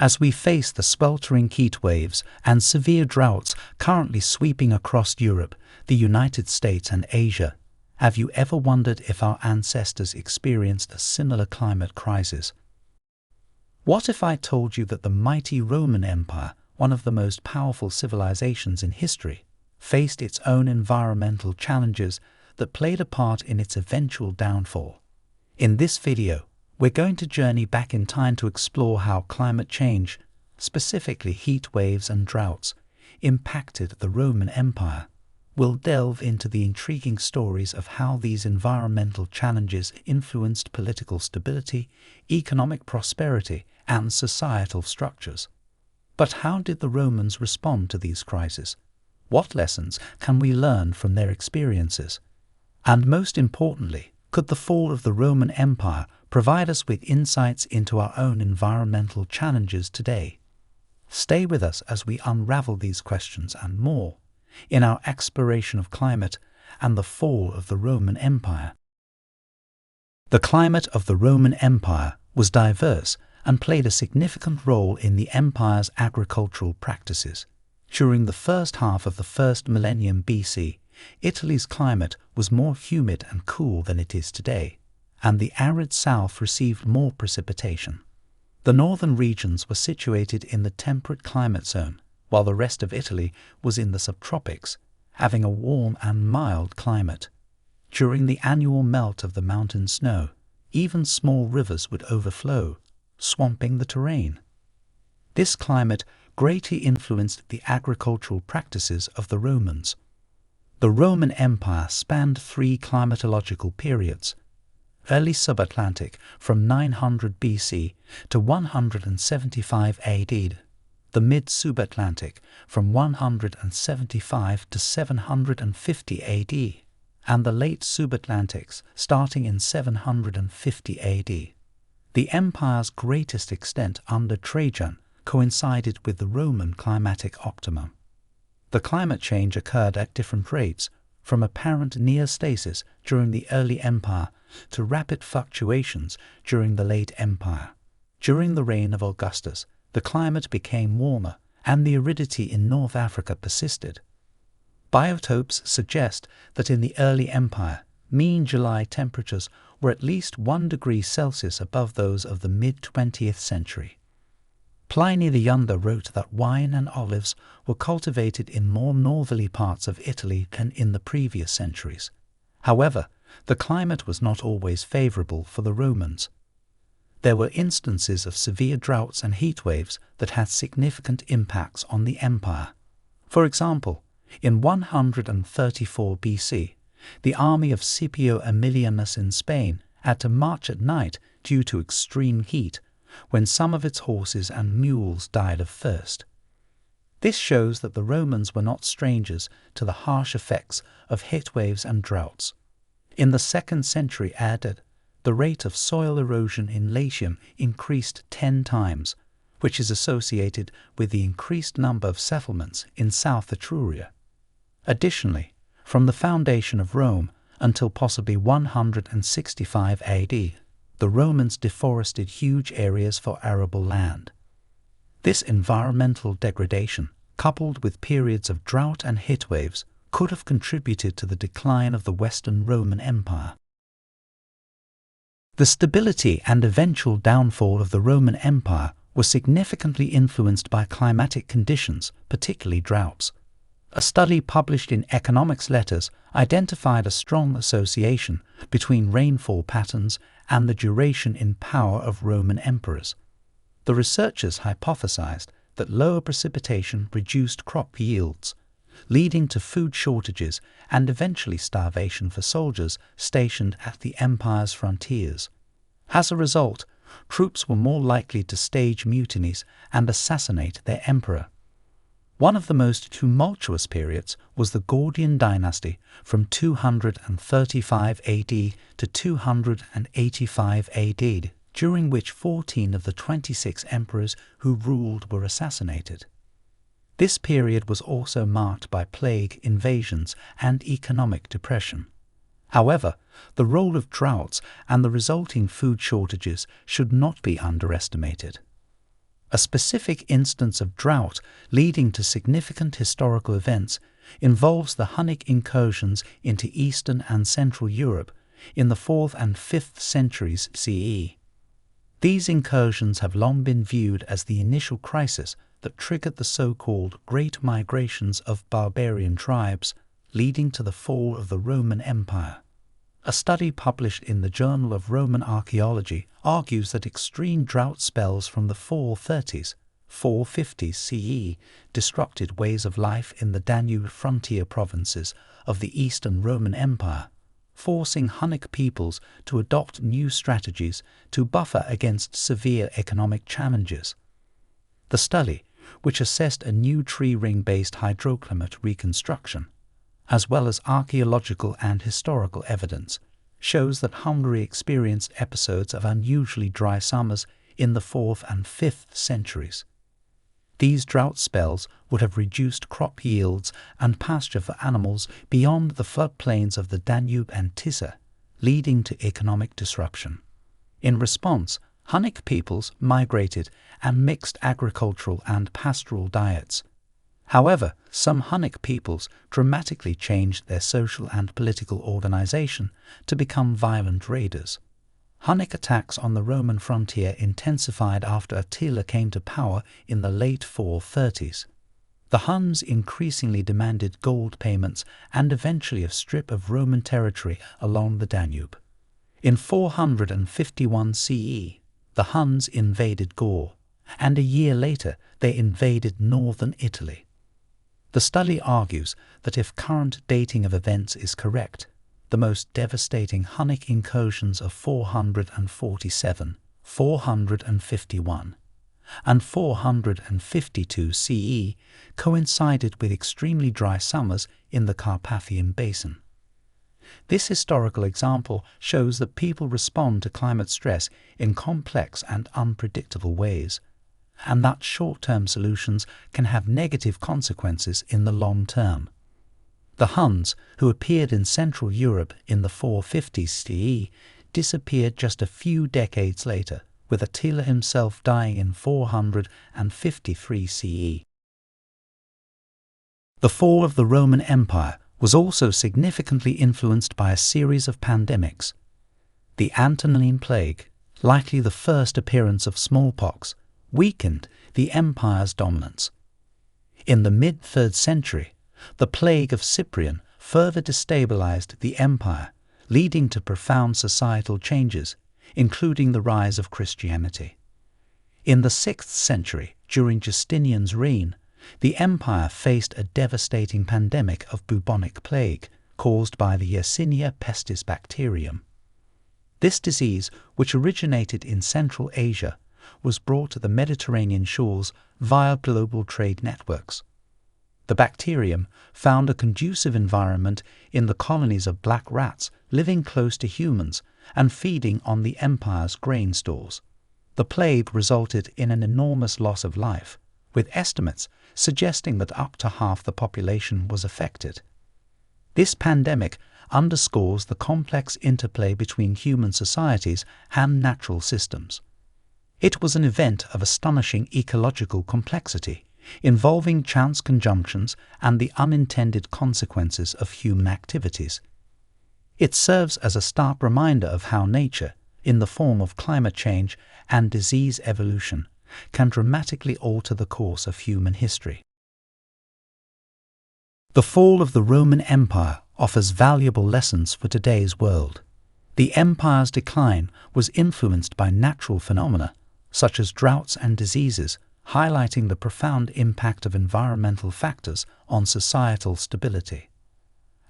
As we face the sweltering heat waves and severe droughts currently sweeping across Europe, the United States and Asia, have you ever wondered if our ancestors experienced a similar climate crisis? What if I told you that the mighty Roman Empire, one of the most powerful civilizations in history, faced its own environmental challenges that played a part in its eventual downfall? In this video, we're going to journey back in time to explore how climate change, specifically heat waves and droughts, impacted the Roman Empire. We'll delve into the intriguing stories of how these environmental challenges influenced political stability, economic prosperity, and societal structures. But how did the Romans respond to these crises? What lessons can we learn from their experiences? And most importantly, could the fall of the Roman Empire provide us with insights into our own environmental challenges today? Stay with us as we unravel these questions and more in our exploration of climate and the fall of the Roman Empire. The climate of the Roman Empire was diverse and played a significant role in the empire's agricultural practices. During the first half of the first millennium BC, Italy's climate was more humid and cool than it is today, and the arid south received more precipitation. The northern regions were situated in the temperate climate zone, while the rest of Italy was in the subtropics, having a warm and mild climate. During the annual melt of the mountain snow, even small rivers would overflow, swamping the terrain. This climate greatly influenced the agricultural practices of the Romans. The Roman Empire spanned three climatological periods: early subatlantic from 900 BC to 175 AD, the mid-subatlantic from 175 to 750 AD, and the late subatlantics starting in 750 AD. The empire's greatest extent under Trajan coincided with the Roman climatic optimum. The climate change occurred at different rates, from apparent near stasis during the early empire to rapid fluctuations during the late empire. During the reign of Augustus, the climate became warmer and the aridity in North Africa persisted. Biotopes suggest that in the early empire, mean July temperatures were at least 1 degree Celsius above those of the mid-20th century. Pliny the Younger wrote that wine and olives were cultivated in more northerly parts of Italy than in the previous centuries. However, the climate was not always favorable for the Romans. There were instances of severe droughts and heat waves that had significant impacts on the empire. For example, in 134 BC, the army of Scipio Aemilianus in Spain had to march at night due to extreme heat, when some of its horses and mules died of thirst. This shows that the Romans were not strangers to the harsh effects of heatwaves and droughts. In the 2nd century AD, the rate of soil erosion in Latium increased 10 times, which is associated with the increased number of settlements in South Etruria. Additionally, from the foundation of Rome until possibly 165 AD, the Romans deforested huge areas for arable land. This environmental degradation, coupled with periods of drought and heatwaves, could have contributed to the decline of the Western Roman Empire. The stability and eventual downfall of the Roman Empire was significantly influenced by climatic conditions, particularly droughts. A study published in Economics Letters identified a strong association between rainfall patterns and the duration in power of Roman emperors. The researchers hypothesized that lower precipitation reduced crop yields, leading to food shortages and eventually starvation for soldiers stationed at the empire's frontiers. As a result, troops were more likely to stage mutinies and assassinate their emperor. One of the most tumultuous periods was the Gordian dynasty from 235 AD to 285 AD, during which 14 of the 26 emperors who ruled were assassinated. This period was also marked by plague, invasions, and economic depression. However, the role of droughts and the resulting food shortages should not be underestimated. A specific instance of drought leading to significant historical events involves the Hunnic incursions into Eastern and Central Europe in the 4th and 5th centuries CE. These incursions have long been viewed as the initial crisis that triggered the so-called Great Migrations of barbarian tribes, leading to the fall of the Roman Empire. A study published in the Journal of Roman Archaeology argues that extreme drought spells from the 430s, 450s CE disrupted ways of life in the Danube frontier provinces of the Eastern Roman Empire, forcing Hunnic peoples to adopt new strategies to buffer against severe economic challenges. The study, which assessed a new tree ring-based hydroclimate reconstruction, as well as archaeological and historical evidence, shows that Hungary experienced episodes of unusually dry summers in the 4th and 5th centuries. These drought spells would have reduced crop yields and pasture for animals beyond the floodplains of the Danube and Tisza, leading to economic disruption. In response, Hunnic peoples migrated and mixed agricultural and pastoral diets. However, some Hunnic peoples dramatically changed their social and political organization to become violent raiders. Hunnic attacks on the Roman frontier intensified after Attila came to power in the late 430s. The Huns increasingly demanded gold payments and eventually a strip of Roman territory along the Danube. In 451 CE, the Huns invaded Gaul, and a year later they invaded northern Italy. The study argues that if current dating of events is correct, the most devastating Hunnic incursions of 447, 451, and 452 CE coincided with extremely dry summers in the Carpathian Basin. This historical example shows that people respond to climate stress in complex and unpredictable ways, and that short-term solutions can have negative consequences in the long term. The Huns, who appeared in Central Europe in the 450s CE, disappeared just a few decades later, with Attila himself dying in 453 CE. The fall of the Roman Empire was also significantly influenced by a series of pandemics. The Antonine Plague, likely the first appearance of smallpox, weakened the empire's dominance. In the mid-3rd century, the plague of Cyprian further destabilized the empire, leading to profound societal changes, including the rise of Christianity. In the 6th century, during Justinian's reign, the empire faced a devastating pandemic of bubonic plague caused by the Yersinia pestis bacterium. This disease, which originated in Central Asia, was brought to the Mediterranean shores via global trade networks. The bacterium found a conducive environment in the colonies of black rats living close to humans and feeding on the empire's grain stores. The plague resulted in an enormous loss of life, with estimates suggesting that up to half the population was affected. This pandemic underscores the complex interplay between human societies and natural systems. It was an event of astonishing ecological complexity, involving chance conjunctions and the unintended consequences of human activities. It serves as a stark reminder of how nature, in the form of climate change and disease evolution, can dramatically alter the course of human history. The fall of the Roman Empire offers valuable lessons for today's world. The empire's decline was influenced by natural phenomena, such as droughts and diseases, highlighting the profound impact of environmental factors on societal stability.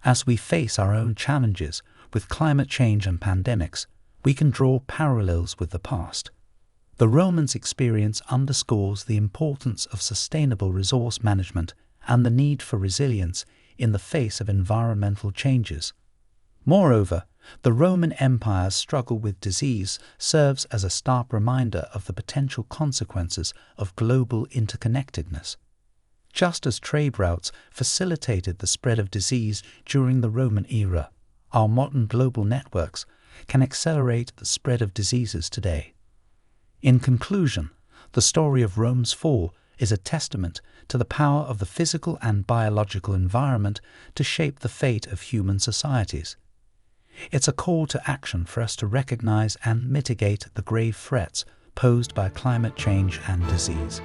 As we face our own challenges with climate change and pandemics, we can draw parallels with the past. The Romans' experience underscores the importance of sustainable resource management and the need for resilience in the face of environmental changes. Moreover, the Roman Empire's struggle with disease serves as a stark reminder of the potential consequences of global interconnectedness. Just as trade routes facilitated the spread of disease during the Roman era, our modern global networks can accelerate the spread of diseases today. In conclusion, The story of Rome's fall is a testament to the power of the physical and biological environment to shape the fate of human societies. It's a call to action for us to recognize and mitigate the grave threats posed by climate change and disease.